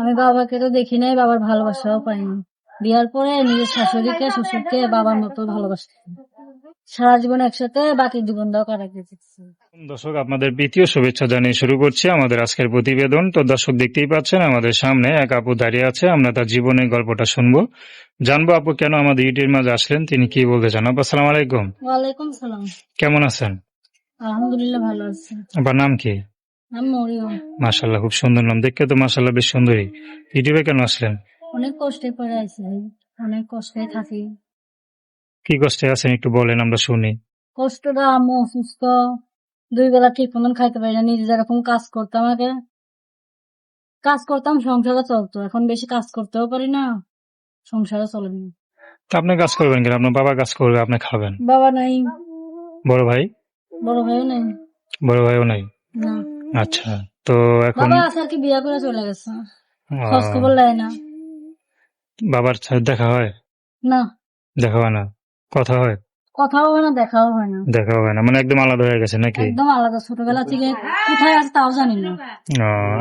আমি বাবাকে তো দেখি নাই, বাবার ভালোবাসাও পাইনি। বিয়ার পরে নিজের শাশুড়িকে শ্বশুরকে বাবার মতো ভালোবাসতে, সারা জীবন একসাথে বাকি জীবনটাও কাটাতে চাচ্ছি। দর্শক, আপনাদের প্রীতীয় শুভেচ্ছা জানিয়ে শুরু করছি আমাদের আজকের প্রতিবেদন। তো দর্শক, দেখতেই পাচ্ছেন আমাদের সামনে এক আপু দাঁড়িয়ে আছে। আমরা তার জীবনের গল্পটা শুনবো, জানবো আপু কেন আমাদের ইউটিউবের মাঝে আসলেন, তিনি কি বলতে চান। আপু আসসালামু আলাইকুম, ওয়ালাইকুম সালাম। কেমন আছেন? আলহামদুলিল্লাহ ভালো আছি। আপনার নাম কি? আমি মরিয়ম। মাশাআল্লাহ, খুব সুন্দর নাম, দেখতে তো মাশাআল্লাহ বেশ সুন্দরী। ইউটিউবে কেন আসলেন? অনেক কষ্টে পড়ে আছি ভাই, অনেক কষ্টে থাকি। কি কষ্টে আছেন একটু বলেন, আমরা শুনি। কষ্টটা, আম্মু অসুস্থ, 2 বেলা ঠিক মতন খাইতে পারি না। নিজে যেরকম কাজ করতাম, আগে কাজ করতাম, সংসারও চলতো। এখন বেশি কাজ করতেও পারি না, সংসারও চলে না। তা আপনি কাজ করবেন কেন? আপনার বাবা কাজ করবে, আপনি খাবেন। বাবা নাই, বড় ভাই? বড় ভাইও নাই। বড় ভাইও নাই? না, আচ্ছা, তো এখন বাবা আছে আর কি, বিয়ে করে চলে গেছে, খোঁজ আহ, খবর নেয় না। বাবার সাথে দেখা হয়? না, দেখা হয় না? কথা হয়? কথাও হয় না, দেখাও হয় না। দেখা হয় না মানে একদম আলাদা হয়ে গেছে নাকি? একদম আলাদা, ছোটবেলা থেকে কোথায় আছে তাও জানি না।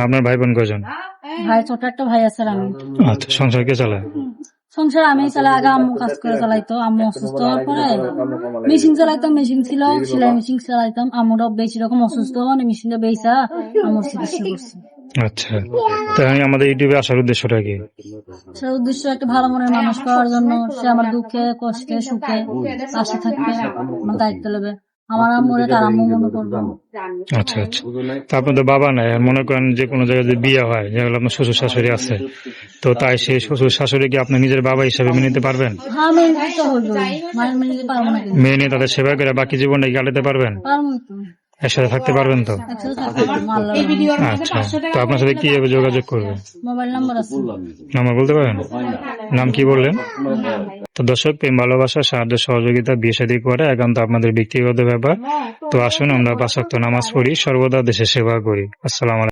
আপনার ভাই বোন কয়জন? ভাই, ছোট একটা ভাই আছে আর আমি। আচ্ছা, সংসার কে চালায়? সংসার আমি চালাই, আগে আম্মু কাজ করে চালাইতো। আম্মু অসুস্থ হওয়ার পরে মেশিন চালাইতাম, মেশিন ছিল, সেলাই মেশিন চালাইতাম। আম্মুরা বেশি রকম অসুস্থ হন, মেশিনটা বেচা আম্মুর চিকিৎসা করছি। আচ্ছা, তাই আমাদের ইউটিউবে আসার উদ্দেশ্যটা কি? সে উদ্দেশ্য একটা ভালো মনের মানুষ পাওয়ার জন্য, সে আমার দুঃখে কষ্টে সুখে পাশে থাকবে, আমার দায়িত্ব নেবে। আমার আম্মুরে তার আম্মু মনে করবো। আচ্ছা আচ্ছা, তা আপনার তো বাবা নাই, আর মনে করেন যে কোনো জায়গায় যদি বিয়ে হয়, যেগুলো আপনার শ্বশুর শাশুড়ি আছে, তো তাই সেই শ্বশুর শাশুড়ি কি আপনি নিজের বাবা হিসাবে মেনে নিতে পারবেন? হ্যাঁ, মেনে নিতে তো হইবই, মানে মেনে নিতে পারবো না কেন? মেনে নিয়ে তাদের সেবা করে বাকি জীবনটা কাটাতে পারবেন? পারবো তো, একসাথে থাকতে পারবেন তো? একসাথে থাকতে পারবো, আল্লাহর রহমতে। আচ্ছা, তো আপনার সাথে কিভাবে যোগাযোগ করবে? মোবাইল নাম্বার আছে। নাম্বার বলতে পারেন? নাম কি বললেন? তো দর্শক, প্রেম ভালোবাসা সাহায্য সহযোগিতা বিয়ে শাদী করে একান্ত আপনাদের ব্যক্তিগত ব্যাপার। তো আসুন আমরা 5 ওয়াক্ত নামাজ পড়ি, সর্বদা দেশের সেবা করি। আসসালামু আলাইকুম।